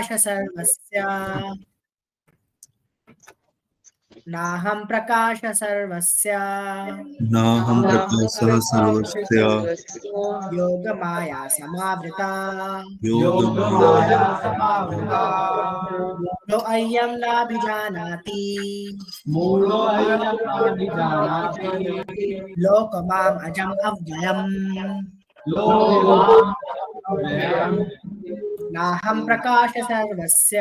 प्रकाश सर्वस्य नाहं प्रकाश सर्वस्य नाहं प्रकाशः सर्वस्य योगमाया समावृता योगमाया मूढो अयं नाभिजानाति लोकमाम् अजम् अव्ययम् नाहं प्रकाश सर्वस्य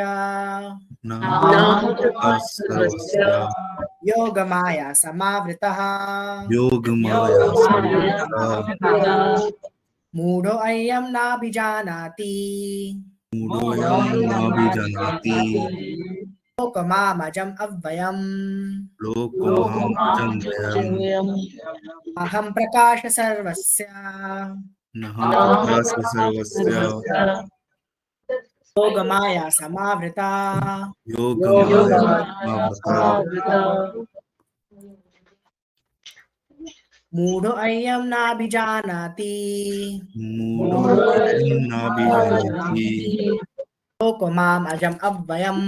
नाहं प्रकाशः सर्वस्य योगमाया समावृतः योगमाया समावृतः मूढो अयं नाभिजानाति मूढोऽयं नाभिजानाति लोकमामजम् अव्ययम् लोकमाम् अजं व्ययम् अहं प्रकाश सर्वस्य नाहं प्रकाशः सर्वस्य योगमाया समावृता योगमाया समावृता मूढो अयं नाभिजानाति मूढोऽयं नाभिजानाति लोकमाम् अजम् अव्ययम्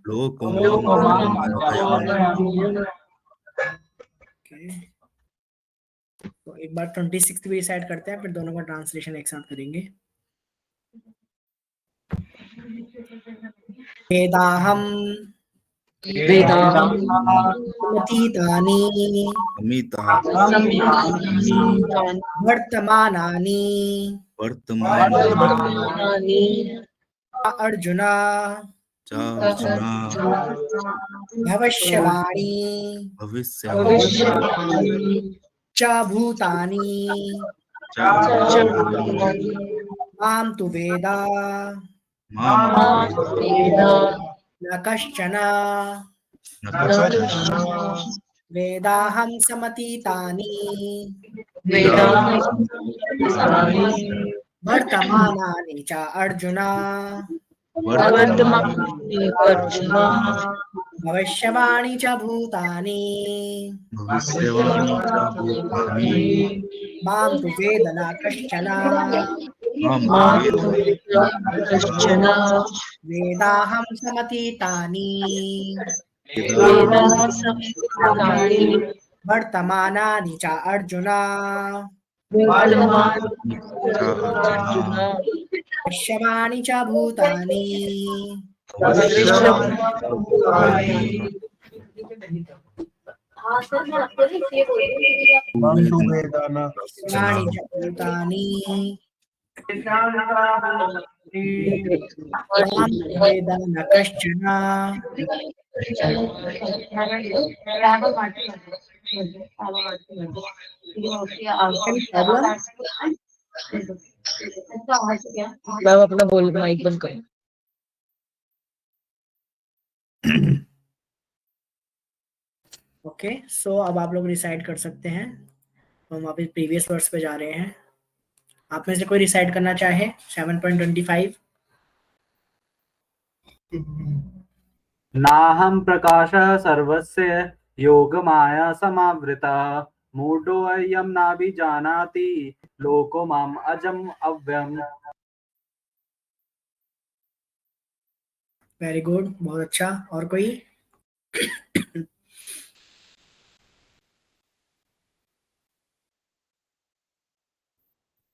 लोकमाम् अव्ययम्। तो एक बार 26 भी रिसाइट करते हैं, फिर दोनों का ट्रांसलेशन एक साथ करेंगे। वेदाहम् वर्तमानानि अर्जुन भविष्यवाणी च भूतानि मां तु वेद न कश्चन वेदाहं समतीतानि वर्तमानानि च अर्जुन भविष्यवाणी च भूतानि मां तु वेद न कश्चन वेदाहं समतीतानि वर्तमानानि च अर्जुन भविष्यवाणी च भूतानि वाणी च भूतानि मां वेद न कश्चन मैम अपना बोल माइक बंद करो। ओके, सो अब आप लोग रिसाइड कर सकते हैं। तो हम वापस प्रीवियस वर्ड्स पे जा रहे हैं। आप में से कोई रिसाइड करना चाहे 7.25। नाहं प्रकाशः सर्वस्य योगमाया समावृता मूढोऽयं नाभिजानाति लोको माम् अजम् अव्ययम्। वेरी गुड, बहुत अच्छा। और कोई?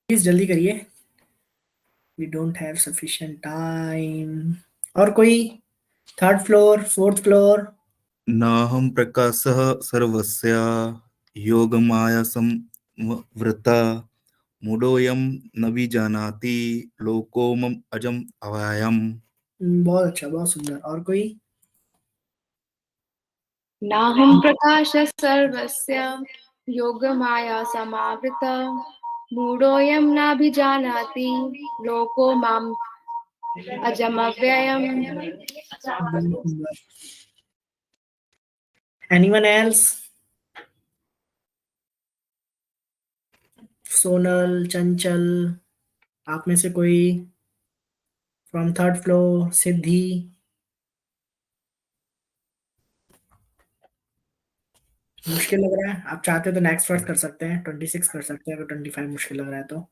प्लीज जल्दी करिए, we don't have sufficient time. और कोई? Third floor, fourth floor? नाहं प्रकाशः सर्वस्य योगमाया संवृता मूढोऽयं न विजानाति लोको माम् अजम् अव्ययम्। बहुत अच्छा, बहुत सुंदर। और कोई? नाहं प्रकाशः सर्वस्य योगमाया समावृता मूढोऽयं नाभिजानाति लोको माम् अजमव्ययम्। Anyone else? सोनल, चंचल, आप में से कोई? फ्रॉम थर्ड फ्लोर, सिद्धि? मुश्किल लग रहा है? आप चाहते हो तो नेक्स्ट वर्ड कर सकते हैं, 26 कर सकते हैं अगर 25 मुश्किल लग रहा है तो।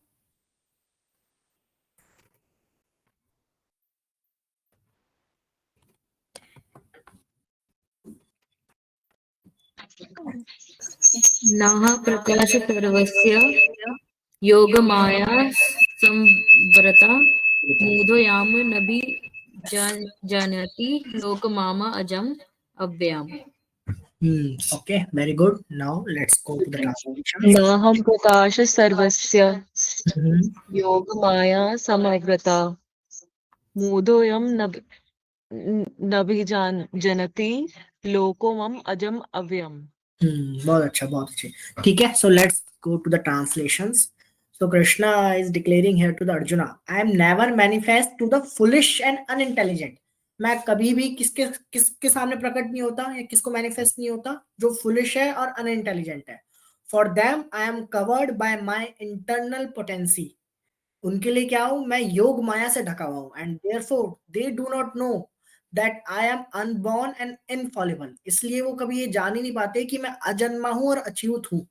नाह प्रकाश सर्वस्य योगमाया संवृता मूढोयाम नभि जानाति लोकमाम अजम अव्ययम्. Okay, very good. Now let's go to the translation. नाहं प्रकाश सर्वस्य Mhm. योगमाया समग्रता मूढोऽयं जनति लोको मम अजम अव्ययम्. बहुत अच्छा, बहुत अच्छे. ठीक है, so let's go to the translations. So Krishna is declaring here to the Arjuna, I am never manifest to the foolish and unintelligent. मैं कभी भी किसके सामने प्रकट नहीं होता या किसको मैनिफेस्ट नहीं होता, जो फुलिश है और अनइंटेलिजेंट है. For them I am covered by my internal potency. उनके लिए क्या हूं मैं, योग माया से ढका हुआ हूं. And therefore they do not know that I am unborn and Infallible. इसलिए वो कभी ये जान ही नहीं पाते कि मैं अजन्मा हूं और अच्युत हूं.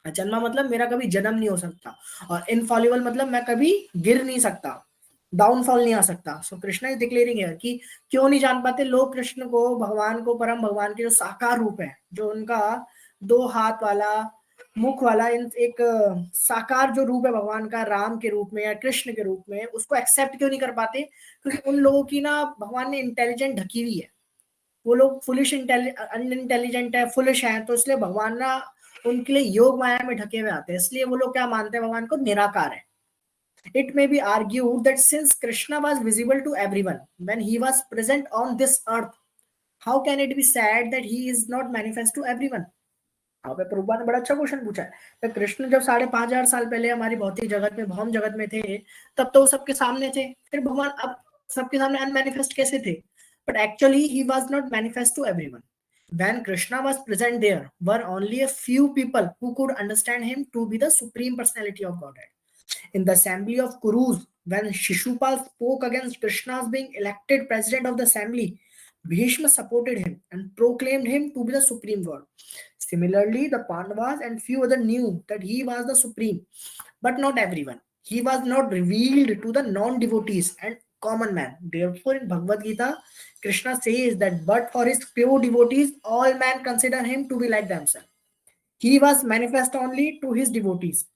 अजन्मा मतलब मेरा कभी जन्म नहीं हो सकता, और इनफॉलिबल मतलब मैं कभी गिर नहीं सकता, डाउनफॉल नहीं आ सकता. सो कृष्णा इज डिक्लेयरिंग हियर कि क्यों नहीं जान पाते लोग कृष्ण को, भगवान को, परम भगवान के जो साकार रूप है, जो उनका 2 हाथ वाला, मुख वाला, एक साकार जो रूप है भगवान का, राम के रूप में या कृष्ण के रूप में, उसको एक्सेप्ट क्यों नहीं कर पाते. क्योंकि उन लोगों की ना भगवान ने इंटेलिजेंट ढकी हुई है. वो लोग फुलिश अनइंटेलिजेंट है, फुलिश है, तो इसलिए भगवान ना उनके लिए योग माया में ढके हुए आते हैं. इसलिए वो लोग क्या मानते हैं, भगवान को निराकार है. It may be argued that since Krishna was visible to everyone when he was present on this earth, how can it be said that he is not manifest to everyone? यहाँ पे प्रभुपाद ने बड़ा अच्छा क्वेश्चन पूछा है. तो कृष्ण जब 5,500 साल पहले हमारी भौतिक जगत में, भौम जगत में थे, तब तो वो सबके सामने थे. फिर भगवान अब सबके सामने अनमैनिफेस्ट कैसे थे? But actually he was not manifest to everyone. When Krishna was present, there were only a few people who could understand him to be the supreme personality of Godhead. In the assembly of Kurus, when Shishupal spoke against Krishna's being elected president of the assembly, Bhishma supported him and proclaimed him to be the supreme god. Similarly, the Pandavas and few others knew that he was the supreme, but not everyone. He was not revealed to the non-devotees and common man. Therefore, in Bhagavad Gita, Krishna says that but for his pure devotees, all men consider him to be like themselves. He was manifest only to his devotees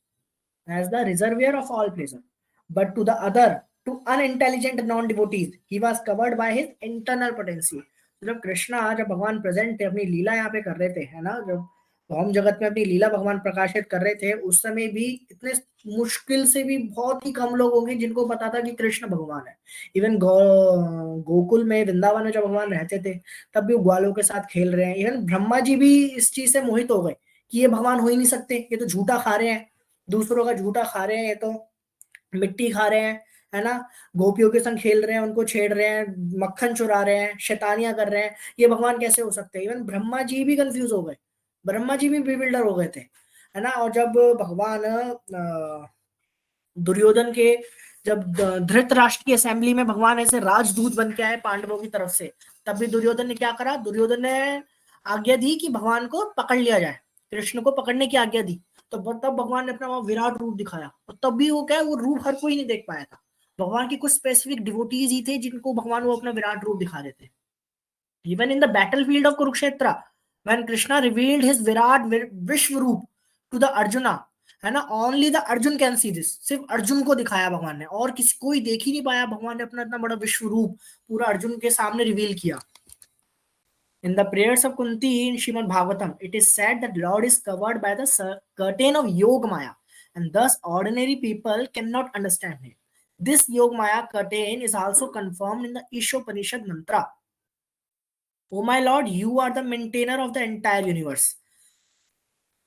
as the reservoir of all pleasure, but to the other, to unintelligent non-devotees, he was covered by his internal potency. जब कृष्णा, जब भगवान present थे, अपनी लीला यहाँ पे कर रहे थे, है ना, जब भौम जगत में अपनी लीला भगवान प्रकाशित कर रहे थे, उस समय भी इतने मुश्किल से भी बहुत ही कम लोग होंगे जिनको पता था कि कृष्ण भगवान है. इवन गोकुल में, वृंदावन में जब भगवान रहते थे, तब भी ग्वालों के साथ खेल रहे हैं. इवन ब्रह्मा जी भी इस चीज से मोहित हो गए कि ये भगवान हो ही नहीं सकते, ये तो झूठा खा रहे हैं, दूसरों का झूठा खा रहे हैं, ये तो मिट्टी खा रहे हैं, है ना, गोपियों के संग खेल रहे हैं, उनको छेड़ रहे हैं, मक्खन चुरा रहे हैं, शैतानियां कर रहे हैं, ये भगवान कैसे हो सकते हैं. इवन ब्रह्मा जी भी कंफ्यूज हो गए, ब्रह्मा जी भी बिल्डर हो गए थे, है ना. और जब भगवान दुर्योधन के, जब धृतराष्ट्र की असेंबली में भगवान ऐसे राजदूत बन के आए पांडवों की तरफ से, तब भी दुर्योधन ने क्या करा, दुर्योधन ने आज्ञा दी कि भगवान को पकड़ लिया जाए, कृष्ण को पकड़ने की आज्ञा दी. तो तब भगवान ने अपना वहां विराट रूप दिखाया, और तब भी वो क्या है, वो रूप हर कोई नहीं देख पाया था. भगवान की कुछ स्पेसिफिक डिवोटीज ही थे जिनको भगवान वो अपना विराट रूप दिखा देते. Even in the battlefield of Kurukshetra, when Krishna revealed his Virat विश्व रूप टू द अर्जुना, है ना, only the Arjun can see this. सिर्फ अर्जुन को दिखाया भगवान ने, और किसी कोई देख ही नहीं पाया. भगवान ने अपना इतना बड़ा विश्व रूप पूरा अर्जुन के सामने रिवील किया. In the prayers of Kunti in Srimad Bhagavatam, it is said that Lord is covered by the curtain of Yoga Maya, and thus ordinary people cannot understand him. This Yoga Maya curtain is also confirmed in the Ishopanishad mantra. O my Lord, you are the maintainer of the entire universe,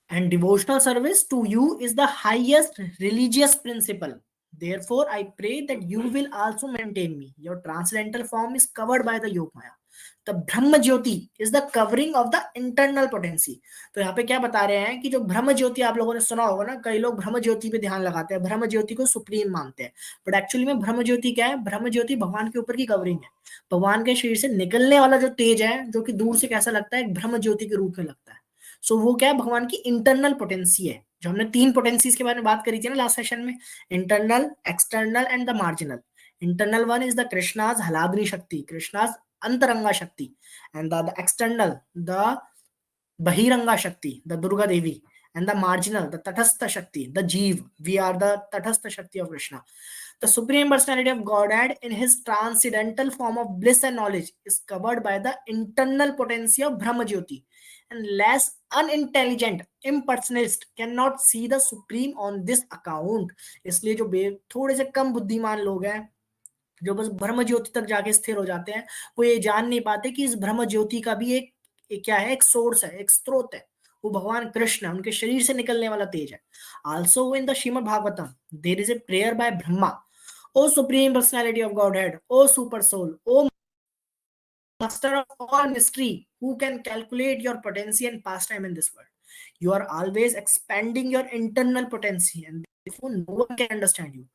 and devotional service to you is the highest religious principle. Therefore, I pray that you will also maintain me. Your transcendental form is covered by the Yoga Maya. The brahmajyoti is the covering of the internal potency. तो यहाँ पे क्या बता रहे हैं कि जो ब्रह्म ज्योति, आप लोगों ने सुना होगा ना, कई लोग ब्रह्म ज्योति पे ध्यान लगाते हैं, ब्रह्म ज्योति को सुप्रीम मानते हैं, बट एक्चुअली में ब्रह्म ज्योति क्या है, ब्रह्म ज्योति भगवान के ऊपर की कवरिंग है. भगवान के शरीर से निकलने वाला जो तेज है, जो कि दूर से कैसा लगता है, ब्रह्म ज्योति के रूप में लगता है. सो वो क्या है, भगवान की इंटरनल पोटेंसी है. जो हमने 3 पोटेंसीज के बारे में बात करी थी ना लास्ट सेशन में, internal, external and the marginal. Internal one is the Krishna's हलाग्नि शक्ति, कृष्णाज अंतरंगा शक्ति, and the external, the Bahiranga Shakti, the Durga Devi, and the marginal, the Tatastha Shakti, the Jeev. We are the Tatastha Shakti of Krishna. The Supreme Personality of Godhead, in his transcendental form of bliss and knowledge, is covered by the internal potency of Brahmajyoti. And less unintelligent impersonalist cannot see the Supreme on this account. इसलिए जो थोड़े से कम बुद्धिमान लोग हैं, जो बस ब्रह्म ज्योति तक जाके स्थिर हो जाते हैं, वो ये जान नहीं पाते कि इस ब्रह्म ज्योति का भी एक क्या है, एक सोर्स है, एक स्रोत है, वो भगवान कृष्ण, उनके शरीर से निकलने वाला तेज है. Also in the Srimad Bhagavatam there is a prayer by Brahma, O supreme personality of Godhead, O super soul, O master of all mystery, who can calculate your potency and pastime in this world. You are always expanding your internal potency, and therefore no one can understand you.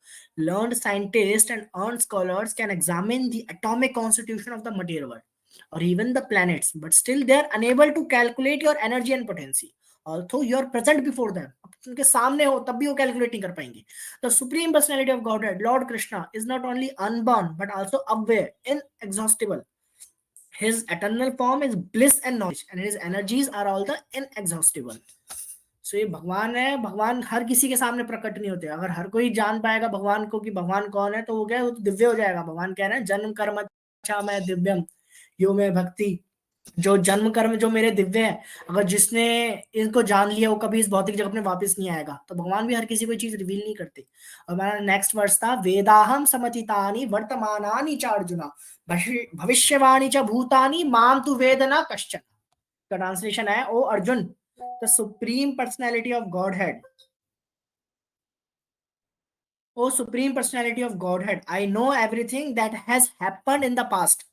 Learned scientists and earned scholars can examine the atomic constitution of the material world or even the planets, but still they are unable to calculate your energy and potency. Although you are present before them, उनके सामने हो तब भी वो calculate नहीं कर पाएंगे. The supreme personality of Godhead, Lord Krishna, is not only unborn but also aware, inexhaustible. His eternal form is bliss and knowledge, and his energies are all the inexhaustible. So ये भगवान है. भगवान हर किसी के सामने प्रकट नहीं होते. अगर हर कोई जान पाएगा भगवान को कि भगवान कौन है, तो वो क्या है, वो तो दिव्य हो जाएगा. भगवान कह रहे हैं जन्म कर्म अच्छा मैं दिव्यम यो में भक्ति. जो जन्म कर्म जो मेरे दिव्य है, अगर जिसने इनको जान लिया वो कभी इस भौतिक जगत में वापस नहीं आएगा. तो भगवान भी हर किसी को चीज रिवील नहीं करते. और हमारा नेक्स्ट वर्स था वेदाहम समतितानि वर्तमानानि च अर्जुना भविष्यवाणी च भूतानि माम तु वेद न कश्चन. का ट्रांसलेशन है, O Arjun, the supreme personality of godhead, O Supreme Personality of Godhead, I know everything that has happened in the past,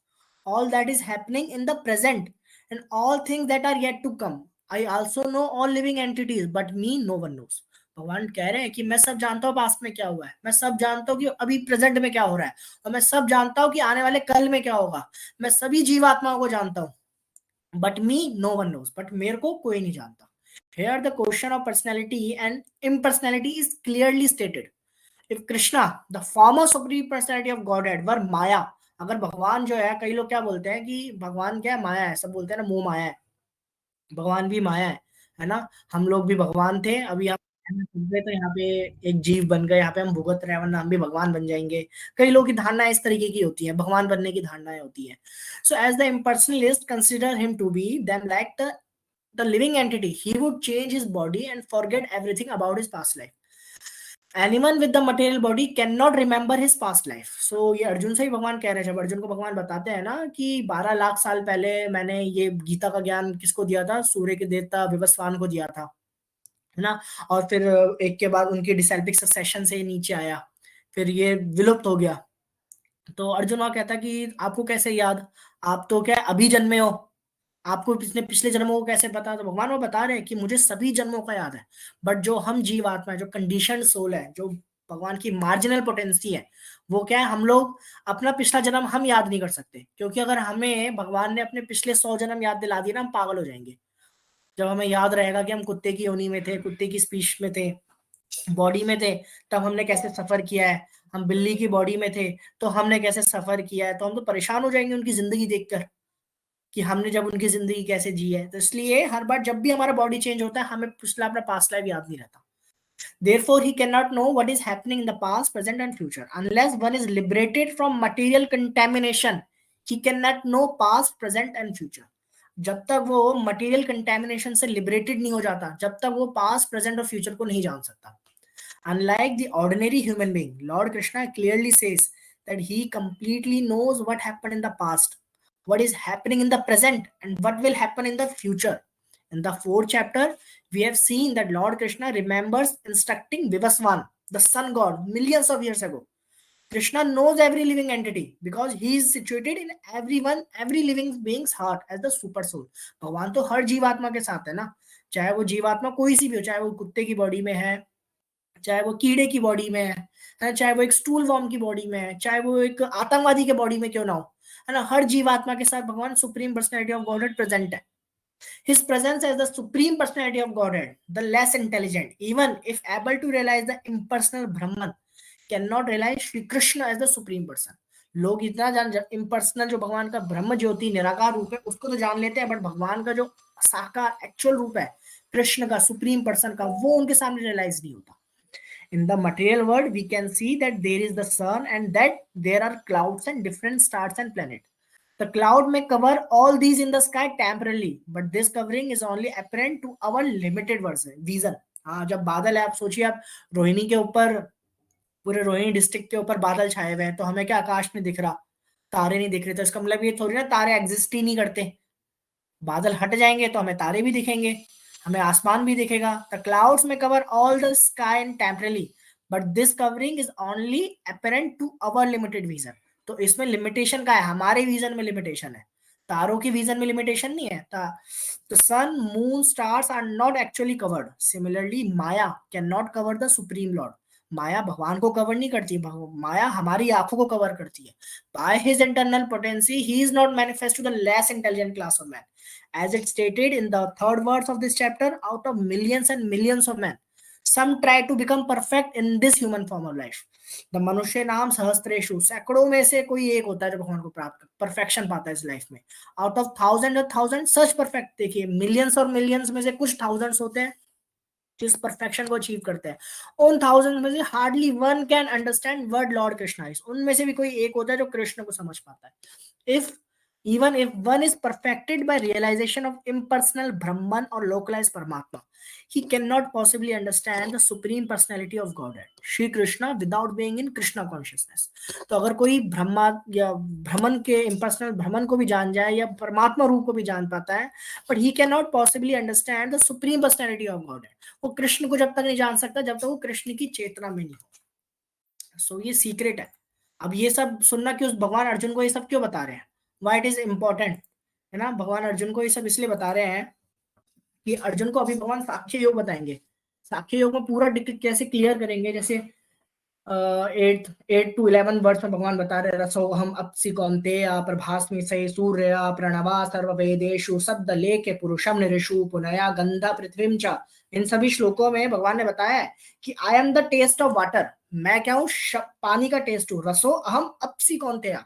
all that is happening in the present, and all things that are yet to come. I also know all living entities, but me no one knows. भगवान कह रहे हैं कि मैं सब जानता हूँ past में क्या हुआ है, मैं सब जानता हूँ कि अभी प्रेजेंट में क्या हो रहा है, और मैं सब जानता हूँ कि आने वाले कल में क्या होगा. मैं सभी जीवात्माओं को जानता हूँ, but me no one knows, but मेरे को कोई नहीं जानता. Here the question of personality and impersonality is clearly stated. If Krishna, the former supreme personality of Godhead, were Maya, अगर भगवान जो है, कई लोग क्या बोलते हैं कि भगवान क्या है, माया है. सब बोलते हैं ना मोह माया है. भगवान भी माया है ना. हम लोग भी भगवान थे, अभी हम तो यहाँ पे एक जीव बन गए, यहाँ पे हम भुगत रहे हैं, वरना हम भी भगवान बन जाएंगे. कई लोगों की धारणाएं इस तरीके की होती है, भगवान बनने की धारणाएं होती है. So as the impersonalist consider him to be them like the living entity, he would change his body and forget everything about his past life. Anyone with the material body cannot remember his past life. So ये अर्जुन से ही भगवान कह रहे हैं. जब अर्जुन को भगवान बताते हैं ना कि 12 लाख साल पहले मैंने ये गीता का ज्ञान किसको दिया था, सूर्य के देवता विवस्वान को दिया था, है ना. और फिर एक के बाद उनकी डिसेल्पिक सक्सेशन से नीचे आया, फिर ये विलुप्त हो गया. तो अर्जुन वहां कहता कि आपको कैसे याद, आप तो क्या अभी जन्मे हो, आपको पिछले जन्मों को कैसे पता. तो भगवान वो बता रहे हैं कि मुझे सभी जन्मों का याद है, बट जो हम जीवात्मा है, जो कंडीशनड सोल है, जो भगवान की मार्जिनल पोटेंसी है, वो क्या है, हम लोग अपना पिछला जन्म हम याद नहीं कर सकते. क्योंकि अगर हमें भगवान ने अपने पिछले 100 जन्म याद दिला दिए ना, हम पागल हो जाएंगे. जब हमें याद रहेगा कि हम कुत्ते की योनि में थे, कुत्ते की स्पीश में थे, बॉडी में थे, तब हमने कैसे सफर किया है. हम बिल्ली की बॉडी में थे तो हमने कैसे सफर किया है. तो हम तो परेशान हो जाएंगे उनकी जिंदगी देखकर कि हमने जब उनकी जिंदगी कैसे जी है. तो इसलिए हर बार जब भी हमारा बॉडी चेंज होता है, हमें पिछला अपना पास्ट लाइफ याद नहीं रहता. Therefore, he cannot know what is happening in the past, present, and future. Unless one is liberated from material contamination, he cannot know past, present, and future. जब तक वो मटेरियल कंटेमिनेशन से liberated नहीं हो जाता, जब तक वो पास्ट, प्रेजेंट और फ्यूचर को नहीं जान सकता. Unlike the ordinary human being, Lord Krishna clearly says that he completely knows what happened in the past, what is happening in the present, and what will happen in the future. In the 4th chapter, we have seen that Lord Krishna remembers instructing Vivaswan, the sun god, millions of years ago. Krishna knows every living entity because he is situated in every living being's heart as the super soul. भगवान तो हर जीवात्मा के साथ है ना, चाहे वो जीवात्मा कोई सी भी हो, चाहे वो कुत्ते की बॉडी में है, चाहे वो कीड़े की बॉडी में है, चाहे वो एक स्टूल वॉर्म की बॉडी में है, चाहे वो एक आतंकवादी के बॉडी में क्यों ना हो, है ना. हर जीवात्मा के साथ भगवान supreme personality of godhead present है. His presence as the supreme personality of Godhead, the less intelligent, even if able to realize the impersonal Brahman, cannot realize Shri Krishna as the supreme person. लोग इतना जान, impersonal जो भगवान का ब्रह्म ज्योति निराकार रूप है उसको तो जान लेते हैं, बट भगवान का जो साकार एक्चुअल रूप है कृष्ण का, सुप्रीम पर्सन का, वो उनके सामने रियलाइज नहीं होता. In the material world, we can see that there is the sun and that there are clouds and different stars and planets. The cloud may cover all these in the sky temporarily, but this covering is only apparent to our limited vision. हाँ, जब बादल है, आप सोचिए, आप रोहिणी के ऊपर, पूरे रोहिणी डिस्ट्रिक्ट के ऊपर बादल छाए हुए हैं, तो हमें क्या आकाश में दिख रहा, तारे नहीं दिख रहे, तो इसका मतलब ये थोड़ी ना तारे एग्जिस्ट ही नहीं करते. बादल हट जाएंगे तो हमें तारे भी दिखेंगे, हमें आसमान भी दिखेगा. The clouds may cover all the sky and temporarily, but this covering is only apparent to our limited vision. तो इसमें लिमिटेशन का है, हमारे विजन में लिमिटेशन है, तारों की विजन में लिमिटेशन नहीं है. तो sun, moon, stars are not actually covered. Similarly Maya can not cover the supreme lord. Maya भगवान को कवर नहीं करती, माया हमारी आंखों को कवर करती है. By his internal potency, he is not manifest to the less intelligent class of man. As it stated in the third verse of this chapter, out of millions and millions of men, some try to become perfect in this human form of life. The मनुष्य नाम सहस्त्रेषु, सैकड़ों में से कोई एक होता है जो भगवान को प्राप्त परफेक्शन पाता है इस लाइफ में. Out of thousand such perfect, देखिए मिलियंस और मिलियंस में से कुछ थाउजेंड्स होते हैं जिस परफेक्शन को अचीव करते हैं. उन थाउजेंड में से hardly one can understand word Lord Krishna is. उनमें से भी कोई एक होता है जो कृष्ण को समझ पाता है. If even if one is perfected by realization of impersonal Brahman or localized Paramatma, he cannot possibly understand the supreme personality of Godhead, Shri Krishna, without being in Krishna consciousness. तो अगर कोई ब्रह्मा या ब्रह्मन के इम्पर्सनल ब्रह्मन को भी जान जाए या परमात्मा रूप को भी जान पाता है, but he cannot possibly understand the supreme personality of Godhead. वो कृष्ण को जब तक नहीं जान सकता जब तक वो कृष्ण की चेतना में नहीं हो. सो ये सीक्रेट है. अब ये सब सुनना कि उस भगवान अर्जुन को ये सब क्यों बता रहे हैं, why it is important, है ना. भगवान अर्जुन को ये सब इसलिए बता रहे हैं कि अर्जुन को अभी भगवान साख्य योग बताएंगे. साख्य योग में पूरा कैसे क्लियर करेंगे, जैसे 8 to 11 वर्ष में भगवान बता रहे रसो हम अपसी कौन्तेय प्रभास्मि सहि सूर्य प्रणवा सर्ववेदेषु शब्द लेके पुरुषम निरिषु पुनया गंधा पृथ्वीम च. इन सभी श्लोकों में भगवान ने बताया है कि I am the taste of water, मैं क्या हूँ, पानी का टेस्ट हूँ. रसो अहम अपसी कौन्तेय,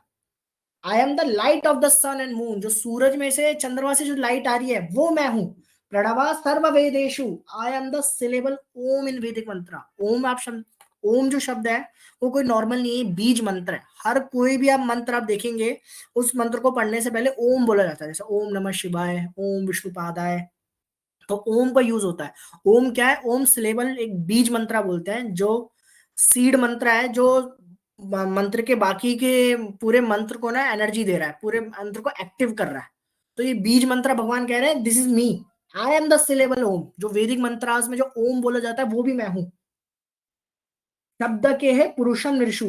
I am the light of the sun and moon, जो सूरज में से चंद्रमा से जो लाइट आ रही है वो मैं हूं. प्रणवा सर्व वेदेशु, आई एम द सिलेबल ओम इन वैदिक मंत्र. ओम आप शब्द, ओम जो शब्द है वो कोई नॉर्मल नहीं है, बीज मंत्र है. हर कोई भी आप मंत्र आप देखेंगे उस मंत्र को पढ़ने से पहले ओम बोला जाता है, जैसे ओम नमः शिवाय, ओम विष्णुपादाय, तो ओम का यूज होता है. ओम क्या है, ओम सिलेबल एक बीज मंत्र बोलते हैं, जो सीड मंत्र है, जो मंत्र के बाकी के पूरे मंत्र को ना एनर्जी दे रहा है, पूरे मंत्र को एक्टिव कर रहा है. तो ये बीज मंत्र भगवान कह रहे हैं this is me, I am the syllable Om. जो वैदिक मंत्रास में जो ओम बोला जाता है वो भी मैं हूं. शब्द के है पुरुषम निरशु,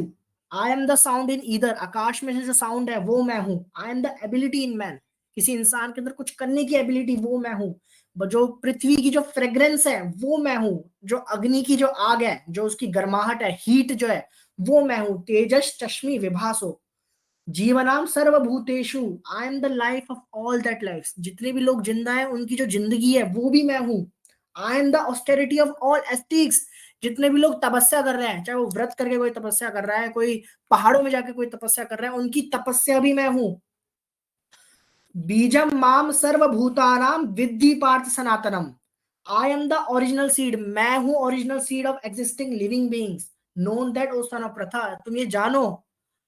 I am the sound in ether, आकाश में से जो साउंड है वो मैं हूं. I am the ability in man, किसी इंसान के अंदर कुछ करने की एबिलिटी वो मैं हूं. जो पृथ्वी की जो फ्रेग्रेंस है वो मैं हूं. जो अग्नि की जो आग है, जो उसकी गर्माहट है, हीट जो है वो मैं हूं. तेजस चश्मी विभासो जीवनाम सर्वभूतेषु, आई am the life of all that life. जितने भी लोग जिंदा हैं उनकी जो जिंदगी है वो भी मैं हूं. I am the austerity of all Asterix, जितने भी लोग तपस्या कर रहे हैं, चाहे वो व्रत करके कोई तपस्या कर रहा है, कोई पहाड़ों में जाके कोई तपस्या कर रहा है, उनकी तपस्या भी मैं हूं. बीजम माम सर्वभूतानाम विद्धि पार्थ सनातनम, I am the original seed, मैं हूं original seed of existing living beings. Known that O son of Pritha, तुम ये जानो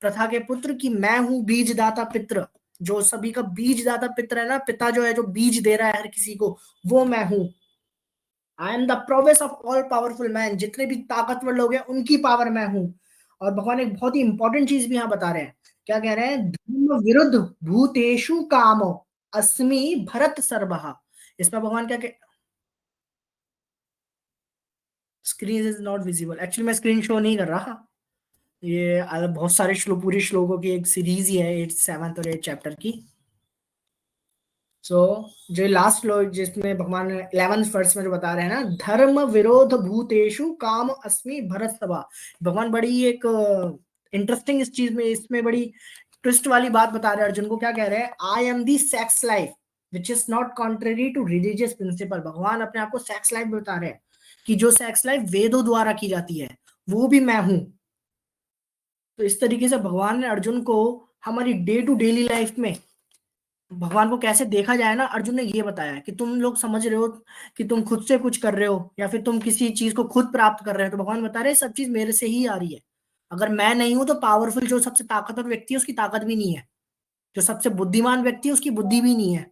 प्रथा के पुत्र कि मैं हूं बीजदाता पित्र. जो सभी का बीजदाता पित्र है ना, पिता जो है जो बीज दे रहा है हर किसी को, वो मैं हूं. I am the prowess of all powerful man, जितने भी ताकतवर लोग हैं उनकी पावर मैं हूं. और भगवान एक बहुत ही इंपॉर्टेंट चीज भी यहाँ बता रहे हैं. क्या कह रहे हैं, धर्म विरुद्ध भूतेषु काम अस्मि भरत सर्वः. इसमें भगवान क्या screen is not visible, actually मैं स्क्रीन शो नहीं कर रहा. ये बहुत सारे पूरी श्लोकों की एक सीरीज ही है 8th 7th और 8th चैप्टर की. सो जो लास्ट श्लोक जिसमें भगवान 11th वर्स में जो बता रहे हैं ना, धर्म विरोध भूतेषु काम अस्मि भरत सभा. भगवान बड़ी एक इंटरेस्टिंग इस चीज में, इसमें बड़ी ट्विस्ट वाली बात बता रहे हैं अर्जुन को. क्या कह रहे हैं, I am the sex life which is not contrary to religious principle. भगवान अपने आप को सेक्स लाइफ बता रहे हैं कि जो सेक्स लाइफ वेदों द्वारा की जाती है वो भी मैं हूं. तो इस तरीके से भगवान ने अर्जुन को हमारी डे टू डेली लाइफ में भगवान को कैसे देखा जाए ना, अर्जुन ने ये बताया कि तुम लोग समझ रहे हो कि तुम खुद से कुछ कर रहे हो या फिर तुम किसी चीज को खुद प्राप्त कर रहे हो, तो भगवान बता रहे हैं सब चीज मेरे से ही आ रही है। अगर मैं नहीं हूं तो पावरफुल जो सबसे ताकतवर व्यक्ति है उसकी ताकत भी नहीं है, जो सबसे बुद्धिमान व्यक्ति है उसकी बुद्धि भी नहीं है।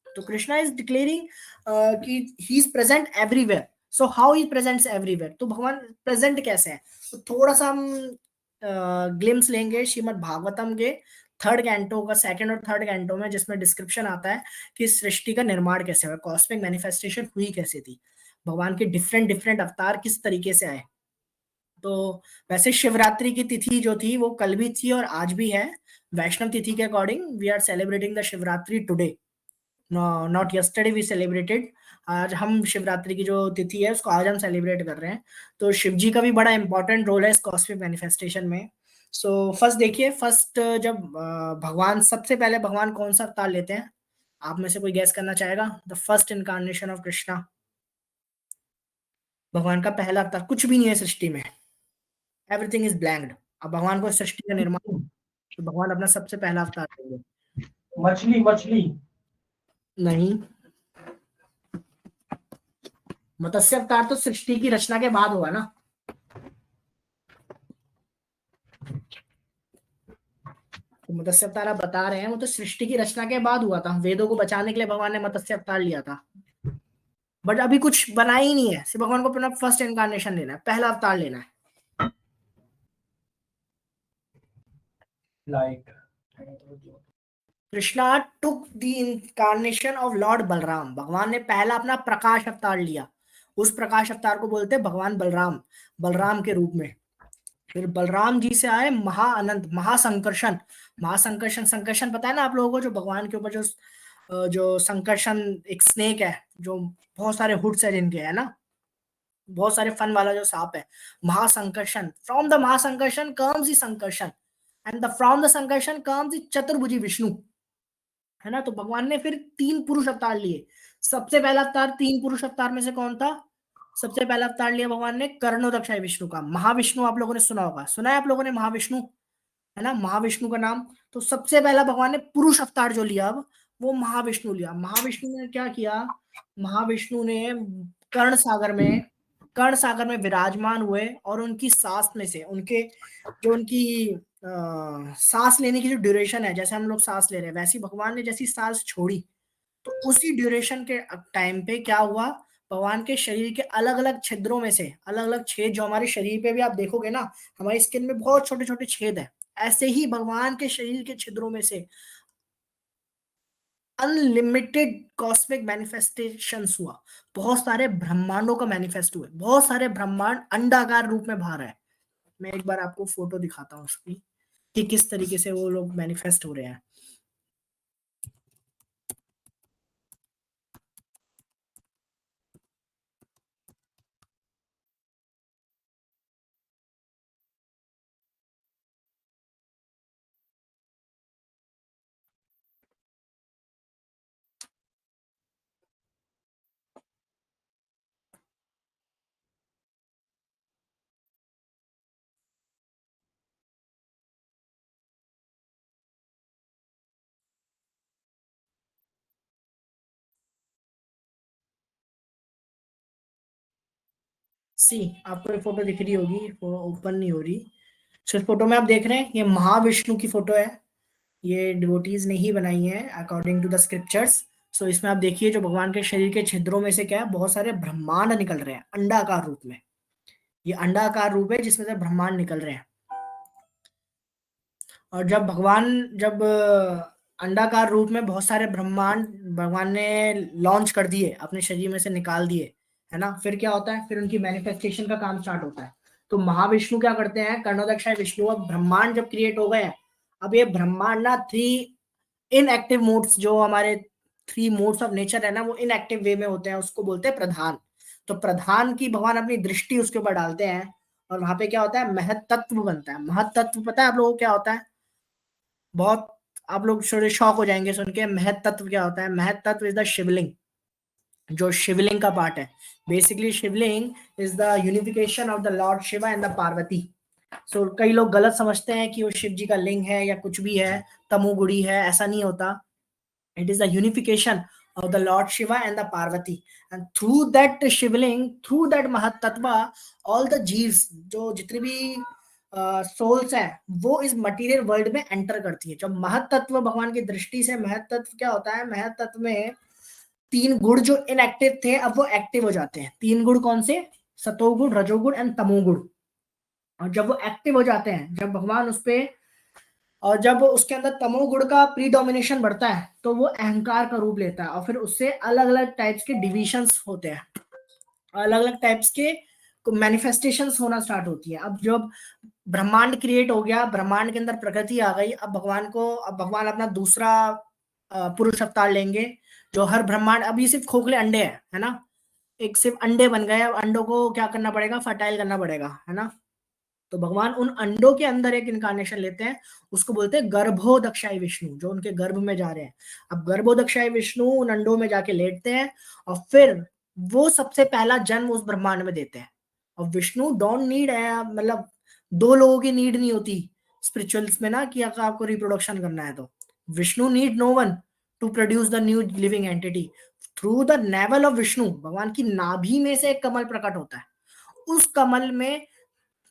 तो कृष्णा इज डिक्लेयरिंग कि he is present everywhere. So how he presents everywhere, तो भगवान प्रेजेंट कैसे है, तो थोड़ा सा हम ग्लिम्स लेंगे श्रीमद् भागवतम के थर्ड कैंटो का, सेकंड और थर्ड कैंटो में, जिसमें डिस्क्रिप्शन आता है कि सृष्टि का निर्माण कैसे हुआ, कॉस्मिक मैनिफेस्टेशन हुई कैसे थी, भगवान के डिफरेंट डिफरेंट अवतार किस तरीके से आए। तो वैसे शिवरात्रि की तिथि जो थी वो कल भी थी और आज भी है। वैष्णव तिथि के according we are celebrating the Shivratri today, not yesterday we celebrated. आज हम शिवरात्रि की जो तिथि है उसको आज हम सेलिब्रेट कर रहे हैं। तो शिव जी का भी बड़ा इंपॉर्टेंट रोल है इस कॉस्मिक मैनिफेस्टेशन में। सो फर्स्ट देखिए, फर्स्ट जब भगवान, सबसे पहले भगवान कौन सा अवतार लेते हैं, आप में से कोई गैस करना चाहेगा? The first incarnation of Krishna, भगवान का पहला अवतार, कुछ भी नहीं है सृष्टि में, एवरीथिंग इज ब्लैंक्ड। अब भगवान को सृष्टि का निर्माण, तो भगवान अपना सबसे पहला अवतार लेंगे। मछली मछली नहीं, मत्स्य अवतार तो सृष्टि की रचना के बाद हुआ ना। तो मत्स्य अवतार आप बता रहे हैं वो तो सृष्टि की रचना के बाद हुआ था, वेदों को बचाने के लिए भगवान ने मत्स्य अवतार लिया था, बट अभी कुछ बना ही नहीं है, सिर्फ भगवान को अपना फर्स्ट इनकारनेशन लेना है, पहला अवतार लेना है। Light Krishna took the incarnation of Lord Balram, भगवान ने पहला अपना प्रकाश अवतार लिया, उस प्रकाश अवतार को बोलते हैं भगवान बलराम, बलराम के रूप में। फिर बलराम जी से आए महाअनंत, महासंकर्षण, महासंकर्षण, संकर्षण पता है ना आप लोगों को, जो भगवान के ऊपर जो संकर्षण एक स्नेक है, जो बहुत सारे हुड्स है जिनके, है ना, बहुत सारे फन वाला जो सांप है, Mahasankarshan. From the Mahasankarshan comes the Sankarshan and the from the Sankarshan comes the Chaturbhuji Vishnu, है ना। तो भगवान ने फिर 3 पुरुष अवतार लिए। सबसे पहला अवतार 3 पुरुष अवतार में से कौन था? सबसे पहला अवतार लिया भगवान ने कर्णोदक्षाय विष्णु का, महाविष्णु आप लोगों ने सुना होगा, सुना है आप लोगों ने महाविष्णु, है ना, महाविष्णु का नाम। तो सबसे पहला भगवान ने पुरुष अवतार जो लिया अब वो महाविष्णु लिया। महाविष्णु ने क्या किया, महाविष्णु ने कर्ण सागर में विराजमान हुए और उनकी सांस में से, उनके जो उनकी सांस लेने की जो ड्यूरेशन है, जैसे हम लोग सांस ले रहे हैं वैसी भगवान ने जैसी सांस छोड़ी, तो उसी ड्यूरेशन के टाइम पे क्या हुआ, भगवान के शरीर के अलग अलग छिद्रों में से, अलग अलग छेद, जो हमारे शरीर पे भी आप देखोगे ना, हमारी स्किन में बहुत छोटे छोटे छेद है, ऐसे ही भगवान के शरीर के छिद्रों में से अनलिमिटेड कॉस्मिक मैनिफेस्टेशंस हुआ, बहुत सारे ब्रह्मांडों का मैनिफेस्ट हुए, बहुत सारे ब्रह्मांड अंडाकार रूप में बाहर है। मैं एक बार आपको फोटो दिखाता हूँ उसकी कि किस तरीके से वो लोग मैनिफेस्ट हो रहे हैं। सी, आपको ये फोटो दिख रही होगी, ओपन नहीं हो रही। सो इस फोटो में आप देख रहे हैं ये महाविष्णु की फोटो है, ये डिवोटीज ने ही बनाई है अकॉर्डिंग टू द स्क्रिप्चर्स। सो इसमें आप देखिए जो भगवान के शरीर के छिद्रों में से क्या है, बहुत सारे ब्रह्मांड निकल रहे हैं अंडाकार रूप में, ये अंडाकार रूप है जिसमें से ब्रह्मांड निकल रहे हैं। और जब अंडाकार रूप में बहुत सारे ब्रह्मांड भगवान ने लॉन्च कर दिए, अपने शरीर में से निकाल दिए, है ना, फिर क्या होता है, फिर उनकी मैनिफेस्टेशन का काम स्टार्ट होता है। तो महाविष्णु क्या करते हैं, कर्णोदक्षाय विष्णु, अब ब्रह्मांड जब क्रिएट हो गए हैं, अब ये ब्रह्मांड ना 3 इनएक्टिव मोड्स, जो हमारे 3 मोड्स ऑफ नेचर है ना, वो इनएक्टिव वे में होते हैं, उसको बोलते हैं प्रधान। तो प्रधान की भगवान अपनी दृष्टि उसके ऊपर डालते हैं और वहां पे क्या होता है, महत्तत्व बनता है। महत्तत्व पता है आप लोगों को क्या होता है? बहुत आप लोग थोड़े शॉक हो जाएंगे सुन के, महत्तत्व क्या होता है? महत्तत्व इज द शिवलिंग, जो शिवलिंग का पार्ट है। Basically Shivling is the unification of the lord Shiva and the Parvati. So कई लोग गलत समझते हैं कि वो शिव जी का लिंग है या कुछ भी है, तमोगुड़ी है, ऐसा नहीं होता। It is the unification of the Lord Shiva and the Parvati, and through that Shivling, through that महत तत्व, all the जीव्स, जो जितने भी सोल्स हैं, वो इस मटेरियल वर्ल्ड में एंटर करती है। जब महत तत्व भगवान की दृष्टि से, महत तत्व क्या होता है, महत तत्व में 3 गुण जो इनएक्टिव थे अब वो एक्टिव हो जाते हैं। 3 गुण कौन से? सतोगुण, रजोगुण एंड तमोगुण। और जब वो एक्टिव हो जाते हैं, जब भगवान उस पे, और जब उसके अंदर तमोगुण का प्रीडोमिनेशन बढ़ता है तो वो अहंकार का रूप लेता है, और फिर उससे अलग अलग टाइप्स के डिविजन्स होते हैं, अलग अलग टाइप्स के मैनिफेस्टेशंस होना स्टार्ट होती है। अब जब ब्रह्मांड क्रिएट हो गया, ब्रह्मांड के अंदर प्रकृति आ गई, अब भगवान अपना दूसरा पुरुष अवतार लेंगे, जो हर ब्रह्मांड, अभी सिर्फ खोखले अंडे हैं, है ना, एक सिर्फ अंडे बन गए, अब अंडों को क्या करना पड़ेगा, फर्टाइल करना पड़ेगा, है ना। तो भगवान उन अंडों के अंदर एक इनकारनेशन लेते हैं, उसको बोलते हैं गर्भोदक्षाई विष्णु, जो उनके गर्भ में जा रहे हैं। अब गर्भोदक्षाई विष्णु उन अंडों में जाके लेटते हैं, और फिर वो सबसे पहला जन्म उस ब्रह्मांड में देते हैं। और विष्णु डोंट नीड है, मतलब 2 लोगों की नीड नहीं होती स्पिरिचुअल्स में ना, कि अगर आपको रिप्रोडक्शन करना है तो Vishnu need no one to produce the new living entity. Through the navel of Vishnu, भगवान की नाभि में से एक कमल प्रकट होता है, उस कमल में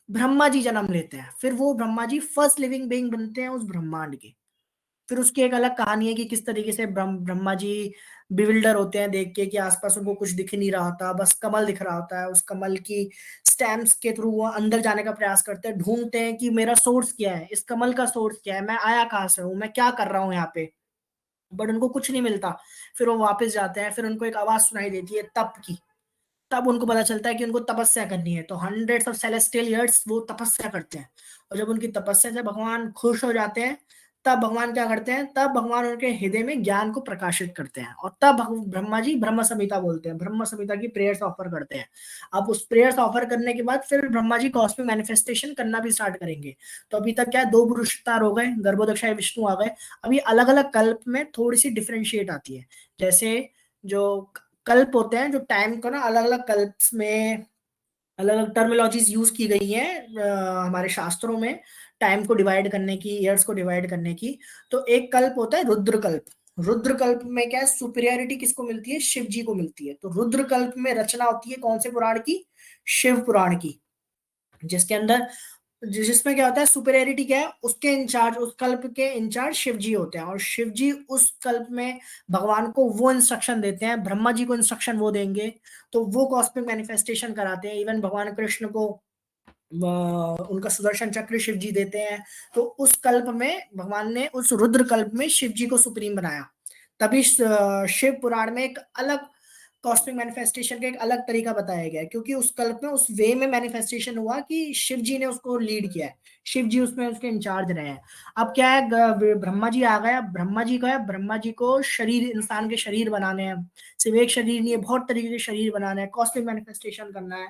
ब्रह्मा जी जन्म लेते हैं, फिर वो Brahma ji first living being बनते हैं उस ब्रह्मांड के। फिर उसकी एक अलग कहानी है कि किस तरीके से ब्रह्मा जी बिविल्डर होते हैं देख के कि आसपास उनको कुछ दिख नहीं रहा होता, बस कमल दिख रहा होता है। उस कमल की स्टैम्प्स के थ्रू वो अंदर जाने का प्रयास करते हैं, ढूंढते हैं कि मेरा सोर्स क्या है, इस कमल का सोर्स क्या है, मैं आया कहाँ से हूँ, मैं क्या कर रहा हूँ यहाँ पे, बट उनको कुछ नहीं मिलता। फिर वो वापस जाते हैं, फिर उनको एक आवाज सुनाई देती है तप की, तब उनको पता चलता है कि उनको तपस्या करनी है। तो हंड्रेड्स ऑफ सेलेस्टियल ईयर्स वो तपस्या करते हैं, और जब उनकी तपस्या से भगवान खुश हो जाते हैं, तब भगवान क्या करते हैं, तब भगवान उनके हृदय में ज्ञान को प्रकाशित करते हैं, और तब ब्रह्मा जी ब्रह्म संहिता बोलते हैं, ब्रह्म संहिता की प्रेयर्स ऑफर करते हैं। अब उस प्रेयर्स ऑफर करने के बाद फिर ब्रह्मा जी कॉस्मिक मैनिफेस्टेशन करना भी स्टार्ट करेंगे। तो अभी तक क्या है, 2 पुरुष अवतार हो गए, गर्भोदक्षाय विष्णु आ गए। अभी अलग अलग कल्प में थोड़ी सी डिफरेंशिएट आती है, जैसे जो कल्प होते हैं, जो टाइम को ना अलग अलग कल्प्स में अलग अलग टर्मिनोलॉजीज यूज की गई हैं हमारे शास्त्रों में, टाइम को डिवाइड करने की, ईयर्स को डिवाइड करने की। तो एक कल्प होता है रुद्र कल्प। रुद्र कल्प में क्या है, सुपीरियरिटी किसको मिलती है, शिव जी को मिलती है। तो रुद्र कल्प में रचना होती है कौन से पुराण की, शिव पुराण की, जिसके अंदर जिसमें क्या होता है, सुपीरियरिटी क्या है, उसके इंचार्ज, उस कल्प के इंचार्ज शिव जी होते हैं, और शिव जी उस कल्प में भगवान को वो इंस्ट्रक्शन देते हैं, ब्रह्मा जी को इंस्ट्रक्शन वो देंगे, तो वो कॉस्मिक मैनिफेस्टेशन कराते हैं। इवन भगवान कृष्ण को उनका सुदर्शन चक्र शिव जी देते हैं। तो उस कल्प में भगवान ने, उस रुद्र कल्प में शिव जी को सुप्रीम बनाया। तभी शिव पुराण में एक अलग कॉस्मिक मैनिफेस्टेशन का एक अलग तरीका बताया गया है, क्योंकि उस कल्प में उस वे में मैनिफेस्टेशन हुआ कि शिव जी ने उसको लीड किया है, शिव जी उसमें उसके इंचार्ज रहे हैं। अब क्या है, ब्रह्मा जी आ गया, ब्रह्मा जी का है, ब्रह्मा जी को शरीर, इंसान के शरीर बनाने हैं, सिर्फ एक शरीर नहीं है, बहुत तरीके के शरीर बनाने हैं, कॉस्मिक मैनिफेस्टेशन करना है।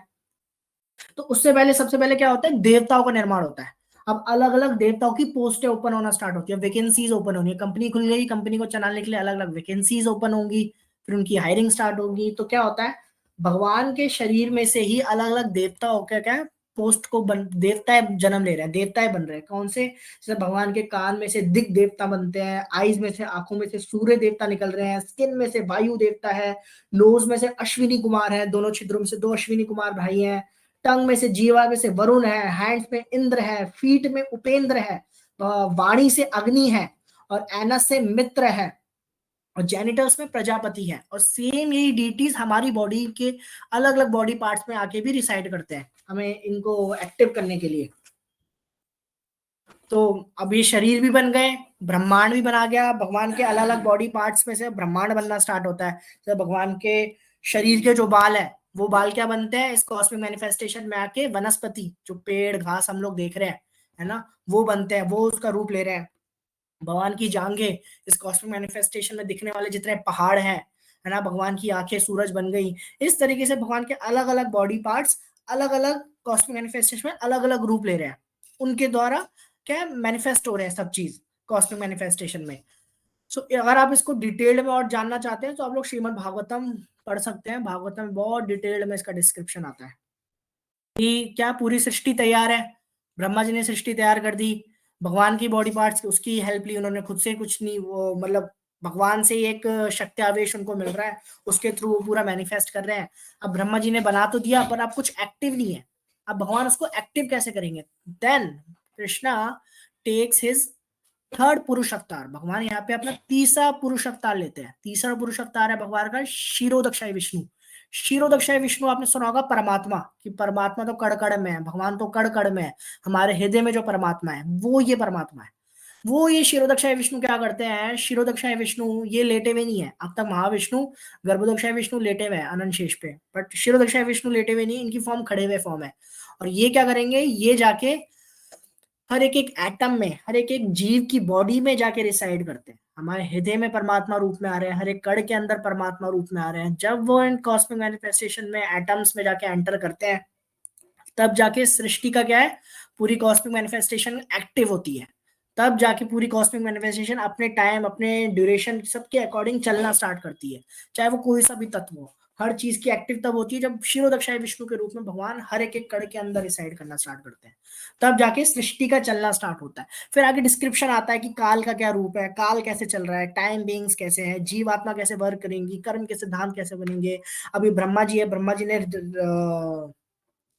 तो उससे पहले, सबसे पहले क्या होता है, देवताओं का निर्माण होता है। अब अलग अलग देवताओं की पोस्टें ओपन होना स्टार्ट होती है, वैकेंसीज ओपन होनी है, कंपनी खुल गई, कंपनी को चलाने के लिए अलग अलग वैकेंसीज ओपन होंगी, फिर उनकी हायरिंग स्टार्ट होगी। तो क्या होता है, भगवान के शरीर में से ही अलग अलग देवता हो क्या क्या पोस्ट को देवताएं जन्म ले रहे हैं, देवताएं बन रहे हैं। कौन से, जैसे भगवान के कान में से दिक देवता बनते हैं, आईज में से, आंखों में से सूर्य देवता निकल रहे हैं, स्किन में से वायु देवता है, नोज में से अश्विनी कुमार है, दोनों छिद्रों में से 2 अश्विनी कुमार भाई हैं, टंग में से जीवा में से वरुण है, हैंड्स में इंद्र है, फीट में उपेंद्र है, वाणी से अग्नि है, और एनस से मित्र है, और जेनिटल्स में प्रजापति है। और सेम यही डीटीज हमारी बॉडी के अलग अलग बॉडी पार्ट्स में आके भी रिसाइड करते हैं, हमें इनको एक्टिव करने के लिए। तो अब ये शरीर भी बन गए, ब्रह्मांड भी बना गया, भगवान के अलग अलग बॉडी पार्ट्स में से ब्रह्मांड बनना स्टार्ट होता है। तो भगवान के शरीर के जो बाल है, वो बाल क्या बनते हैं, इस कॉस्मिक मैनिफेस्टेशन में आके वनस्पति, जो पेड़ घास हम लोग देख रहे हैं, है ना, वो बनते हैं, वो उसका रूप ले रहे हैं। भगवान की जांघें, इस कॉस्मिक मैनिफेस्टेशन में दिखने वाले जितने पहाड़ हैं, है ना, भगवान की आंखें सूरज बन गई। इस तरीके से भगवान के अलग अलग बॉडी पार्ट्स अलग अलग कॉस्मिक मैनिफेस्टेशन में अलग अलग रूप ले रहे हैं, उनके द्वारा क्या मैनिफेस्ट हो रहे हैं सब चीज कॉस्मिक मैनिफेस्टेशन में। सो अगर आप इसको डिटेल्ड में और जानना चाहते हैं तो आप लोग श्रीमद् भागवतम पढ़ सकते हैं। भागवतम में बहुत डिटेल्ड में इसका डिस्क्रिप्शन आता है कि क्या पूरी सृष्टि तैयार है, ब्रह्मा जी ने सृष्टि तैयार कर दी, भगवान की बॉडी पार्ट्स उसकी हेल्प ली उन्होंने, खुद से कुछ नहीं, वो मतलब भगवान से एक शक्ति आवेश उनको मिल रहा है, उसके थ्रू वो पूरा मैनिफेस्ट कर रहे हैं। अब ब्रह्मा जी ने बना तो दिया पर अब कुछ एक्टिव नहीं है, अब भगवान उसको एक्टिव कैसे करेंगे? Then Krishna takes his third purusha avatar. भगवान यहाँ पे अपना तीसरा पुरुष अवतार लेते हैं। तीसरा पुरुष अवतार है भगवान का क्षीरोदक्षाय विष्णु। क्षीरोदक्षाय विष्णु आपने सुना होगा परमात्मा, कि परमात्मा तो कण कण में है, भगवान तो कण कण में है, हमारे हृदय में जो परमात्मा है वो ये परमात्मा है। वो ये क्षीरोदक्षाय विष्णु क्या करते हैं? क्षीरोदक्षाय विष्णु ये लेटे हुए नहीं है, अब तक महाविष्णु गर्भोदक्षाय विष्णु लेटे हुए हैं अनंत शेष पे, बट क्षीरोदक्षाय विष्णु लेटे हुए नहीं, इनकी फॉर्म खड़े हुए फॉर्म है। और ये क्या करेंगे? ये जाके हर एक एक एटम में, हर एक एक जीव की बॉडी में जाके रिसाइड करते हैं। हमारे हृदय में परमात्मा रूप में आ रहे हैं, हर एक कण के अंदर परमात्मा रूप में आ रहे हैं। जब वो इन कॉस्मिक मैनिफेस्टेशन में एटम्स में जाके एंटर करते हैं, तब जाके सृष्टि का क्या है, पूरी कॉस्मिक मैनिफेस्टेशन एक्टिव होती है। तब जाके पूरी कॉस्मिक मैनिफेस्टेशन अपने टाइम, अपने ड्यूरेशन सबके अकॉर्डिंग चलना स्टार्ट करती है, चाहे वो कोई सा भी तत्व हो। हर चीज की एक्टिव तब होती है जब क्षीरोदक्षाय विष्णु के रूप में भगवान हर एक एक कण के अंदर रिसाइड करना स्टार्ट करते हैं, तब जाके सृष्टि का चलना स्टार्ट होता है। फिर आगे डिस्क्रिप्शन आता है कि काल का क्या रूप है, काल कैसे चल रहा है, टाइम बीइंग्स कैसे हैं, जीवात्मा कैसे वर्क करेंगी, कर्म के सिद्धांत कैसे बनेंगे। अभी ब्रह्मा जी है, ब्रह्मा जी ने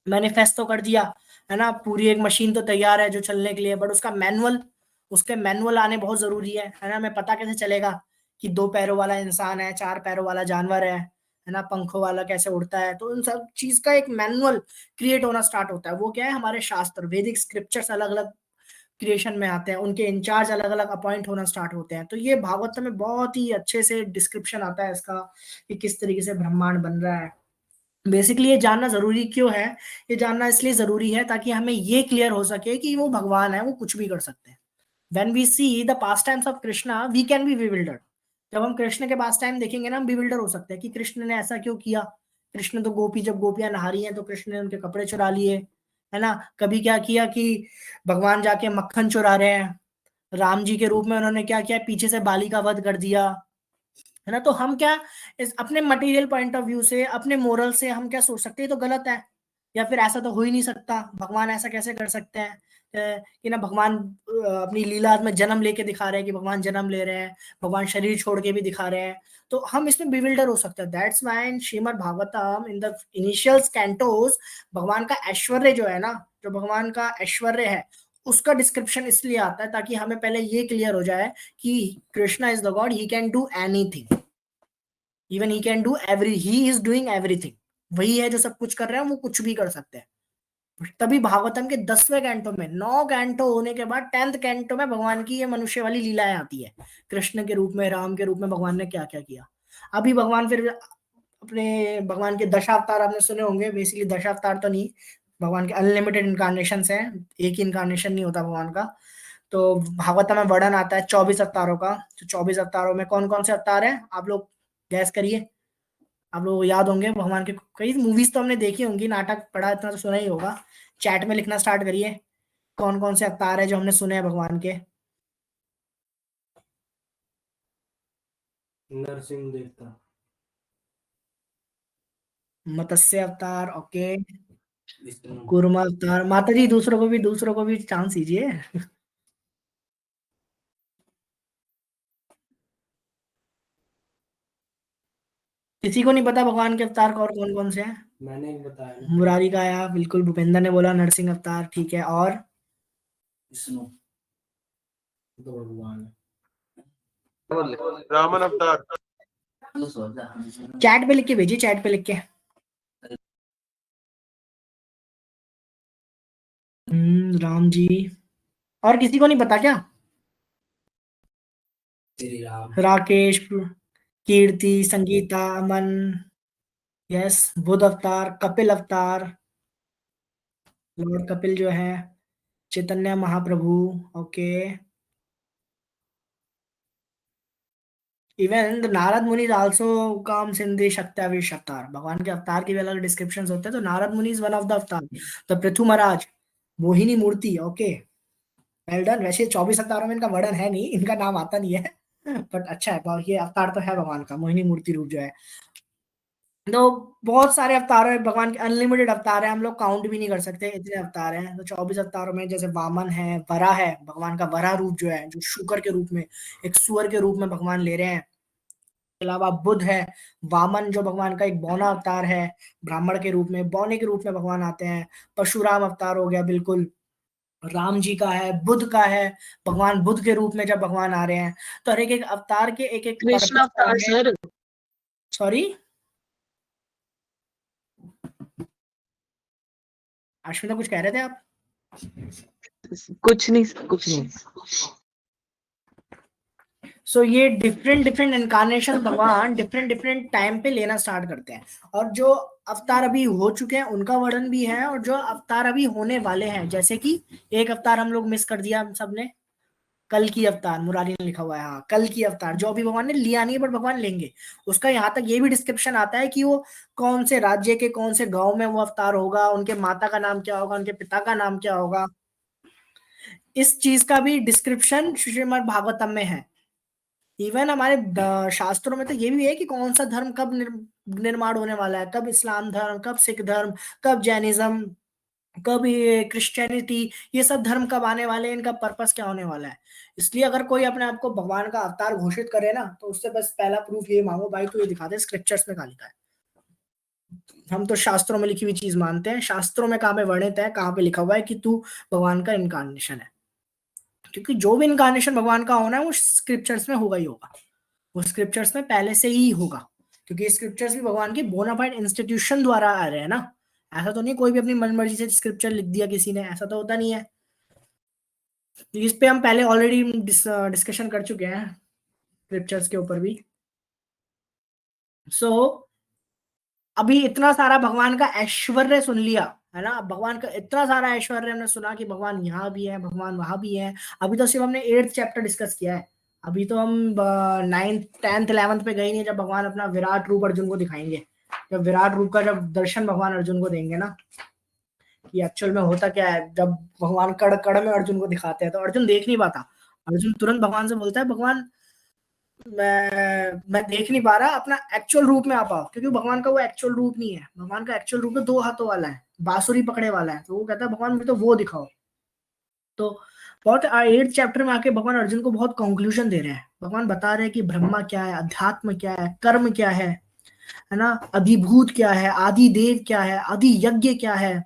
मैनिफेस्टो कर दिया है ना, पूरी एक मशीन तो तैयार है जो चलने के लिए, बट उसका मैनुअल, उसके मैनुअल आने बहुत जरूरी है ना। हमें पता कैसे चलेगा कि 2 पैरों वाला इंसान है, 4 पैरों वाला जानवर है ना, पंखों वाला कैसे उड़ता है? तो उन सब चीज का एक मैनुअल क्रिएट होना स्टार्ट होता है। वो क्या है? हमारे शास्त्र, वैदिक स्क्रिप्चर्स अलग अलग क्रिएशन में आते हैं, उनके इंचार्ज अलग अलग अपॉइंट होना स्टार्ट होते हैं। तो ये भागवत में बहुत ही अच्छे से डिस्क्रिप्शन आता है इसका, कि किस तरीके से ब्रह्मांड बन रहा है। बेसिकली ये जानना जरूरी क्यों है? ये जानना इसलिए जरूरी है ताकि हमें ये क्लियर हो सके कि वो भगवान है, वो कुछ भी कर सकते हैं। When we see the pastimes of Krishna, we can be bewildered. जब हम कृष्ण के पास टाइम देखेंगे ना, हम bewilder हो सकते हैं कि कृष्ण ने ऐसा क्यों किया। कृष्ण तो जब गोपियां नहा रही हैं तो कृष्ण ने उनके कपड़े चुरा लिए, है ना। कभी क्या किया कि भगवान जाके मक्खन चुरा रहे हैं, राम जी के रूप में उन्होंने क्या किया, पीछे से बाली का वध कर दिया, है ना। तो हम क्या, इस अपने मटेरियल पॉइंट ऑफ व्यू से, अपने मोरल से हम क्या सोच सकते हैं, ये तो गलत है, या फिर ऐसा तो हो ही नहीं सकता, भगवान ऐसा कैसे कर सकते हैं। कि ना भगवान अपनी लीला में जन्म लेके दिखा रहे हैं कि भगवान जन्म ले रहे हैं, भगवान शरीर छोड़ के भी दिखा रहे हैं। तो हम इसमें बिविल्डर हो सकते हैं। That's why in Shrimad Bhagavatam in the initial Cantos, भगवान का ऐश्वर्य जो है ना, जो भगवान का ऐश्वर्य है, उसका डिस्क्रिप्शन इसलिए आता है ताकि हमें पहले ये क्लियर हो जाए कि Krishna is the God, he can do anything, even he can do he is doing everything. वही है जो सब कुछ कर रहे हैं, वो कुछ भी कर सकते हैं। तभी भागवतम के 10वें कैंटो में, 9 कैंटो होने के बाद 10th कैंटो में भगवान की ये मनुष्य वाली लीलाएं आती है, कृष्ण के रूप में, राम के रूप में भगवान ने क्या क्या किया। अभी भगवान फिर अपने, भगवान के दशावतार आपने सुने होंगे। बेसिकली दशावतार तो नहीं, भगवान के अनलिमिटेड इनकारनेशन है, एक ही इनकारनेशन नहीं होता भगवान का। तो भागवत में वर्णन आता है 24 अवतारों का। तो 24 अवतारों में कौन कौन से अवतार हैं, आप लोग गैस करिए। आप लोग याद होंगे भगवान के, कई मूवीज तो हमने देखी होंगी, नाटक पढ़ा, इतना तो सुना ही होगा। चैट में लिखना स्टार्ट करिए कौन कौन से अवतार है जो हमने सुने हैं भगवान के। नरसिंह देवता। मत्स्य अवतार, ओके। कुर्मा अवतार, माता जी दूसरों को भी चांस दीजिए। किसी को नहीं पता भगवान के अवतार और कौन कौन से हैं? मैंने ही बताया ना। मुरारी का आया, बिल्कुल। भूपेंद्र ने बोला नरसिंह अवतार, ठीक है। और विष्णु तो भगवान है। रामन अवतार। चैट पे लिख के भेजिए, चैट पे लिख के। राम जी। और किसी को नहीं पता क्या? श्री राम। राकेश, कीर्ति, संगीता, अमन, यस। बुध अवतार, कपिल अवतार, लॉर्ड कपिल जो है, चैतन्य महाप्रभु, ओके। इवन नारद मुनि आल्सो काम सिंधि शक्त्यावेश अवतार। भगवान के अवतार के भी अलग डिस्क्रिप्शंस होते हैं। तो नारद मुनि इज वन ऑफ द अवतार। तो पृथु महाराज, मोहिनी मूर्ति, ओके, वेल डन। वैसे 24 अवतारों में इनका वर्णन है नहीं, इनका नाम आता नहीं है, बट अच्छा है, ये अवतार तो है भगवान का, मोहिनी मूर्ति रूप जो है। तो बहुत सारे अवतार है भगवान के, अनलिमिटेड अवतार है, हम लोग काउंट भी नहीं कर सकते इतने अवतार हैं। तो 24 अवतारों में जैसे वामन है, वरा है, भगवान का वरा रूप जो है, जो शुकर के रूप में, एक सुअर के रूप में भगवान ले रहे हैं। के अलावा बुद्ध है, वामन जो भगवान का एक बौना अवतार है, ब्राह्मण के रूप में, बौने के रूप में भगवान आते हैं। परशुराम अवतार हो गया बिल्कुल, राम जी का है, बुद्ध का है, भगवान बुद्ध के रूप में जब भगवान आ रहे हैं। तो हर एक एक अवतार के एक एक कृष्ण पर्पस अवतार है। सर, सॉरी अश्विता, कुछ कह रहे थे आप? कुछ नहीं सर, कुछ नहीं। सो ये डिफरेंट डिफरेंट इनकारनेशन भगवान डिफरेंट डिफरेंट टाइम पे लेना स्टार्ट करते हैं। और जो अवतार अभी हो चुके हैं उनका वर्णन भी है, और जो अवतार अभी होने वाले हैं, जैसे कि एक अवतार हम लोग मिस कर दिया हम सबने, कल की अवतार, मुरारी ने लिखा हुआ है, हाँ कल की अवतार, जो अभी भगवान ने लिया नहीं बट भगवान लेंगे। उसका यहाँ तक ये भी डिस्क्रिप्शन आता है कि वो कौन से राज्य के कौन से गांव में वो अवतार होगा, उनके माता का नाम क्या होगा, उनके पिता का नाम क्या होगा। इस चीज का भी डिस्क्रिप्शन श्रीमद् भागवतम में है। इवन हमारे शास्त्रों में तो ये भी है कि कौन सा धर्म कब निर्माण होने वाला है, कब इस्लाम धर्म, कब सिख धर्म, कब जैनिज्म, कब ये क्रिश्चियनिटी, ये सब धर्म कब आने वाले हैं, इनका पर्पस क्या होने वाला है। इसलिए अगर कोई अपने आप को भगवान का अवतार घोषित करे ना, तो उससे बस पहला प्रूफ ये मांगो, भाई तू ये दिखा दे स्क्रिप्चर्स में कहाँ लिखा है। हम तो शास्त्रों में लिखी हुई चीज मानते हैं, शास्त्रों में कहाँ पे वर्णित है, कहाँ पे लिखा हुआ है कि तू भगवान का इनकारनेशन है। क्योंकि जो भी इनकारनेशन भगवान का होना है वो स्क्रिप्चर्स में होगा ही होगा, वो स्क्रिप्चर्स में पहले से ही होगा। क्योंकि स्क्रिप्चर्स भी भगवान के बोनाफाइड इंस्टीट्यूशन द्वारा आ रहे हैं ना। ऐसा तो नहीं कोई भी अपनी मनमर्जी से स्क्रिप्चर लिख दिया किसी ने, ऐसा तो होता नहीं है। इस पे हम पहले ऑलरेडी डिस्कशन कर चुके हैं स्क्रिप्चर्स के ऊपर भी। सो अभी इतना सारा भगवान का ऐश्वर्य सुन लिया है ना, भगवान का इतना सारा ऐश्वर्य हमने सुना कि भगवान यहाँ भी है, भगवान वहां भी है। अभी तो सिर्फ हमने 8th चैप्टर डिस्कस किया है। अभी तो हम 9th 10th 11th पे गए नहीं, जब भगवान अपना विराट रूप अर्जुन को दिखाएंगे, जब विराट रूप का जब दर्शन भगवान अर्जुन को देंगे ना, कि एक्चुअल में होता क्या है। जब भगवान कड़ कड़ में अर्जुन को दिखाते हैं तो अर्जुन देख नहीं पाता, अर्जुन तुरंत भगवान से बोलता है, भगवान मैं देख नहीं पा रहा, अपना एक्चुअल रूप में आ पाओ। क्योंकि भगवान का वो एक्चुअल रूप नहीं है, भगवान का एक्चुअल रूप है 2 हाथों वाला है, बांसुरी पकड़े वाला है। तो वो कहता है भगवान मुझे तो वो दिखाओ। तो बहुत 8th चैप्टर में आके भगवान अर्जुन को बहुत कंक्लूजन दे रहे हैं। भगवान बता रहे हैं कि ब्रह्मा क्या है, अध्यात्म क्या है, कर्म क्या है ना, अधिभूत क्या है, आदि देव क्या है, आदि यज्ञ क्या है,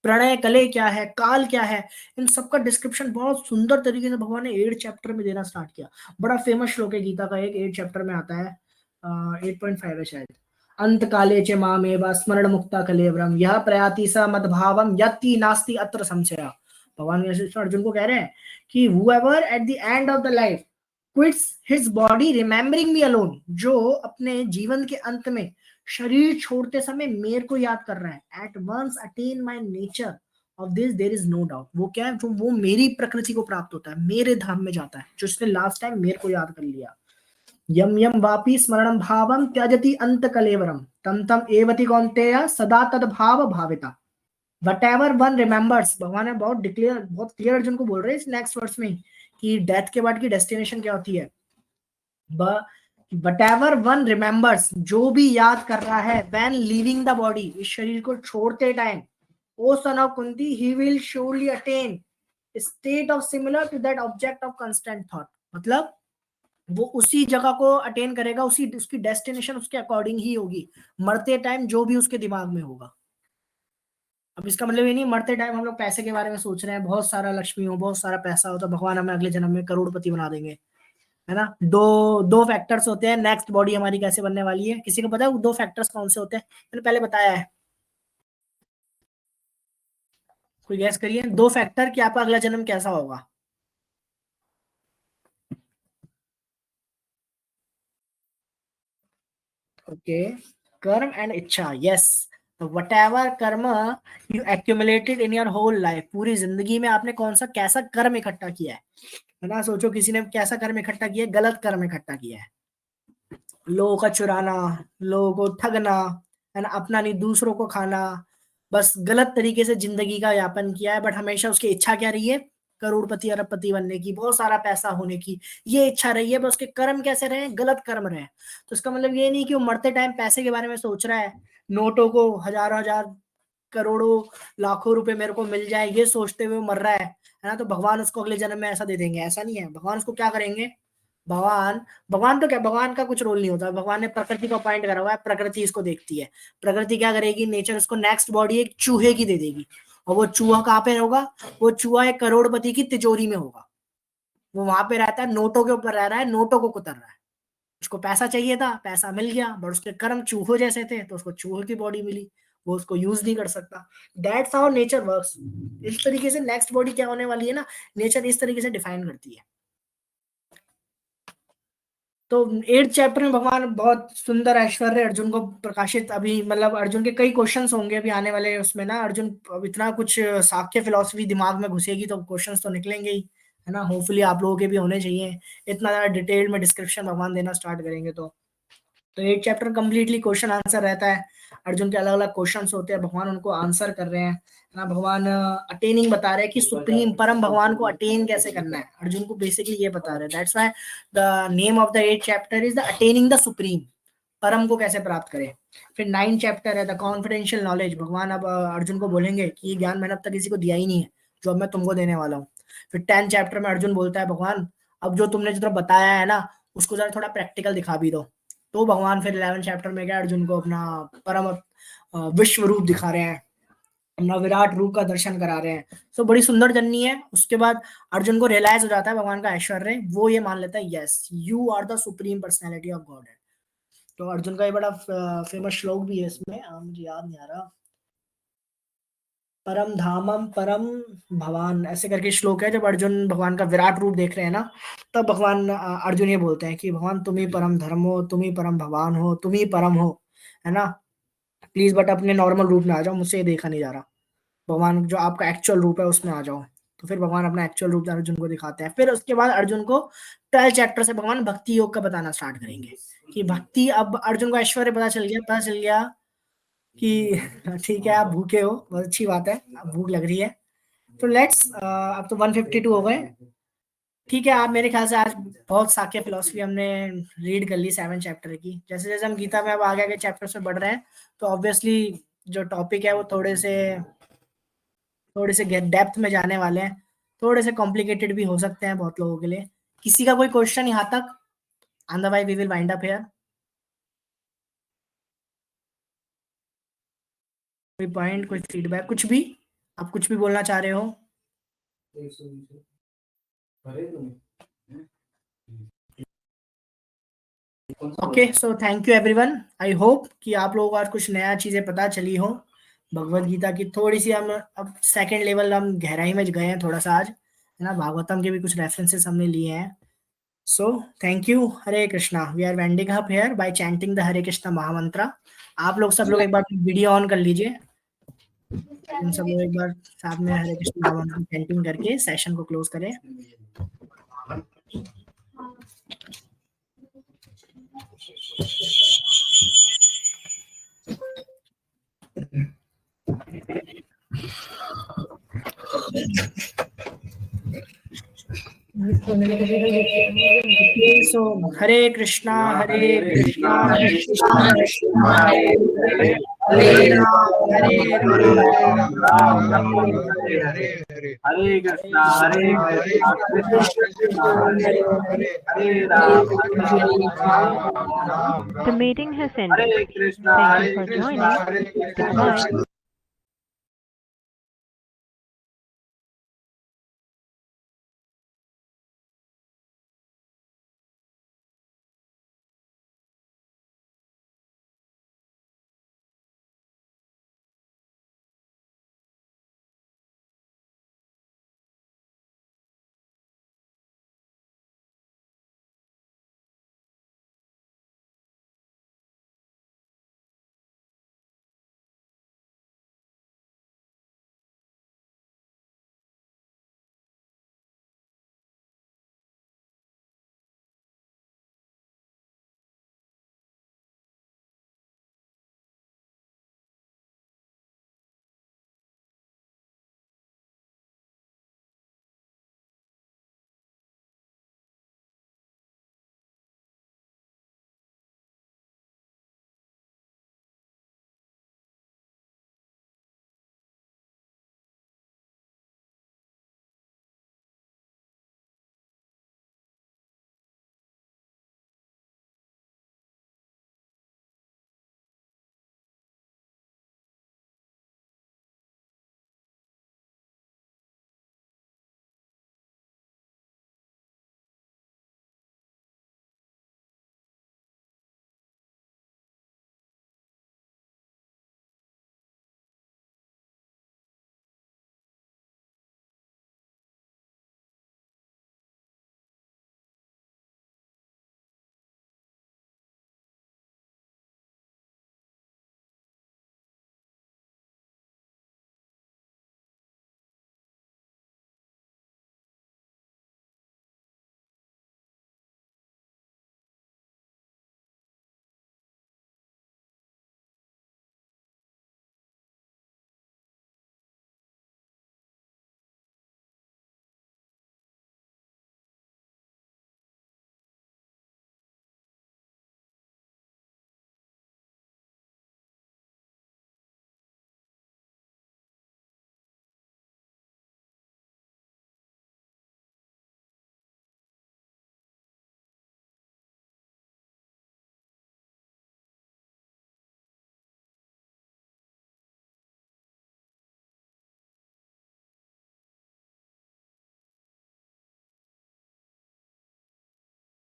प्रणय कले क्या है, काल क्या है। इन सबका डिस्क्रिप्शन बहुत सुंदर तरीके से भगवान ने 8th चैप्टर में देना स्टार्ट किया। बड़ा फेमस श्लोक है गीता का, एक 8th चैप्टर में आता है, 8.5 है शायद। अंत काले च मामेव स्मरण मुक्ता कलेवरम यह प्रयाति स मद्भावम यति नास्ति अत्र संशय। भगवान अर्जुन को कह रहे हैं कि whoever at the end of the life quits his body remembering me alone, जो अपने जीवन के अंत में शरीर छोड़ते समय मेरे को याद कर रहा है, at once attain my nature of this there is no doubt. वो क्या है, जो वो मेरी प्रकृति को प्राप्त होता है, मेरे धाम में जाता है, जो उसने लास्ट टाइम मेरे को याद कर लिया। यम यम वापी स्मरणम भावम त्यजति अंत कलेवरम तम तम एवति कौन्तेय सदा तद भाव भाविता। वट एवर वन रिमेंबर्स, भगवान ने बहुत क्लियर अर्जुन को बोल रहे हैं इस नेक्स्ट वर्स में कि डेथ के बाद की डेस्टिनेशन क्या होती है। whatever one remembers, जो भी याद कर रहा है, when leaving the body, इस शरीर को छोड़ते time, O son of Kunti, he will surely attain a state of similar to that object of constant thought। मतलब वो उसी जगह को अटेन करेगा, उसी उसकी डेस्टिनेशन उसके अकॉर्डिंग ही होगी, मरते टाइम जो भी उसके दिमाग में होगा। अब इसका मतलब ये नहीं मरते टाइम हम लोग पैसे के बारे में सोच रहे हैं, बहुत सारा लक्ष्मी हो, बहुत सारा पैसा हो तो भगवान हमें अगले जन्म में करोड़पति बना देंगे, है ना। दो दो फैक्टर्स होते हैं नेक्स्ट बॉडी हमारी कैसे बनने वाली है। किसी को पता है वो 2 फैक्टर्स कौन से होते हैं? मैंने पहले बताया है, कोई गैस करिए 2 फैक्टर कि आपका अगला जन्म कैसा होगा। ओके, कर्म एंड इच्छा, यस। तो whatever karma you accumulated in your whole life, पूरी जिंदगी में आपने कौन सा कैसा कर्म इकट्ठा किया है ना। सोचो किसी ने कैसा कर्म इकट्ठा किया है, गलत कर्म इकट्ठा किया है, लोगों का चुराना, लोगों को ठगना, है ना, अपना नहीं दूसरों को खाना, बस गलत तरीके से जिंदगी का यापन किया है। बट हमेशा उसकी इच्छा क्या रही है, करोड़पति अरबपति बनने की, बहुत सारा पैसा होने की ये इच्छा रही है, पर उसके कर्म कैसे रहे, गलत कर्म रहे। तो इसका मतलब ये नहीं कि वो मरते टाइम पैसे के बारे में सोच रहा है, नोटों को हजारों हजार करोड़ों लाखों रुपए मेरे को मिल जाए ये सोचते हुए मर रहा है ना, तो भगवान उसको अगले जन्म में ऐसा दे देंगे, ऐसा नहीं है। भगवान उसको क्या करेंगे, भगवान तो क्या, भगवान का कुछ रोल नहीं होता, भगवान ने प्रकृति को अपॉइंट करा हुआ है, प्रकृति इसको देखती है। प्रकृति क्या करेगी, नेचर उसको नेक्स्ट बॉडी एक चूहे की दे देगी, और वो चूहा कहाँ पे होगा, वो चूहा एक करोड़पति की तिजोरी में होगा, वो वहां पे रहता है, नोटों के ऊपर रह रहा है, नोटों को कुतर रहा है। उसको पैसा चाहिए था, पैसा मिल गया, बट उसके कर्म चूहों जैसे थे तो उसको चूहे की बॉडी मिली, वो उसको यूज नहीं कर सकता। That's how nature works. इस तरीके से नेक्स्ट बॉडी क्या होने वाली है ना, नेचर इस तरीके से डिफाइन करती है। तो 8th चैप्टर में भगवान बहुत सुंदर ऐश्वर्य अर्जुन को प्रकाशित, अभी मतलब अर्जुन के कई क्वेश्चंस होंगे अभी आने वाले उसमें ना, अर्जुन अब इतना कुछ साख्य फिलॉसफी दिमाग में घुसेगी तो क्वेश्चंस तो निकलेंगे ही, है ना। होपफुली आप लोगों के भी होने चाहिए, इतना ज्यादा डिटेल में डिस्क्रिप्शन भगवान देना स्टार्ट करेंगे तो 8 चैप्टर कंप्लीटली क्वेश्चन आंसर रहता है। अर्जुन के अलग अलग क्वेश्चंस होते हैं, भगवान उनको आंसर कर रहे हैं ना। भगवान अटेनिंग बता रहे हैं कि सुप्रीम परम भगवान को अटेन कैसे करना है, अर्जुन को बेसिकली ये बता रहे हैं। That's why the name of the 8th chapter is the attaining the supreme, परम को कैसे प्राप्त करें। फिर 9th चैप्टर है द कॉन्फिडेंशियल नॉलेज, भगवान अब अर्जुन को बोलेंगे कि ये ज्ञान मैंने अब तक किसी को दिया ही नहीं है जो अब मैं तुमको देने वाला हूँ। फिर 10th चैप्टर में अर्जुन बोलता है भगवान अब जो तुमने जो बताया है ना उसको जरा थोड़ा प्रैक्टिकल दिखा भी दो। तो भगवान फिर 11th चैप्टर में क्या अर्जुन को अपना परम विश्व रूप दिखा रहे हैं, अपना विराट रूप का दर्शन करा रहे हैं। सो बड़ी सुंदर जर्नी है। उसके बाद अर्जुन को रियलाइज हो जाता है भगवान का ऐश्वर्य, वो ये मान लेता है yes you are the supreme personality of God. तो अर्जुन का ये बड़ा फेमस श्लोक भी है इसमें, मुझे याद नहीं आ रहा, परम धामम परम भगवान ऐसे करके श्लोक है। जब अर्जुन भगवान का विराट रूप देख रहे हैं ना तब भगवान अर्जुन ये बोलते हैं कि भगवान तुम ही परम धर्म हो, तुम ही परम भगवान हो, तुम ही परम हो, है ना। प्लीज बट अपने नॉर्मल रूप में आ जाओ, मुझसे ये देखा नहीं जा रहा, भगवान जो आपका एक्चुअल रूप है उसमें आ जाओ। तो फिर भगवान अपना एक्चुअल रूप अर्जुन को दिखाते हैं। फिर उसके बाद अर्जुन को 12th चैप्टर से भगवान भक्ति योग का बताना स्टार्ट करेंगे कि भक्ति, अब अर्जुन को ऐश्वर्य पता चल गया कि ठीक है आप भूखे हो, बहुत अच्छी बात है, अब भूख लग रही है। तो लेट्स अब तो 152 हो गए, ठीक है। आप मेरे ख्याल से आज बहुत साख्य फिलॉसफी हमने रीड कर ली 7 चैप्टर की। जैसे जैसे हम गीता में अब आगे आगे चैप्टर्स में बढ़ रहे हैं तो ऑब्वियसली जो टॉपिक है वो थोड़े से डेप्थ में जाने वाले हैं, थोड़े से कॉम्प्लिकेटेड भी हो सकते हैं बहुत लोगों के लिए। किसी का कोई क्वेश्चन यहाँ तक? Otherwise we will wind up here. कोई पॉइंट, कोई फीडबैक, कुछ भी आप कुछ भी बोलना चाह रहे हो? Okay, so thank you everyone. I hope कि आप लोगों को आज कुछ नया चीजें पता चली हो भगवत गीता की। थोड़ी सी हम अब सेकंड लेवल हम गहराई में गए हैं थोड़ा सा आज, है ना। भागवतम के भी कुछ रेफरेंसेस हमने लिए हैं। So thank you. Hare Krishna. We are winding up here by chanting the Hare Krishna mahamantra. आप लोग सब लोग एक बार वीडियो ऑन कर लीजिए, हम सब लोग एक बार साथ में हरे कृष्ण महामंत्र चैंटिंग करके सेशन को क्लोज करें। So, Hare Krishna Krishna Krishna Hare Hare, Hare Ram Hare Krishna Krishna Hare Ram. The meeting has ended. Hare Krishna Thank you for joining. Goodbye.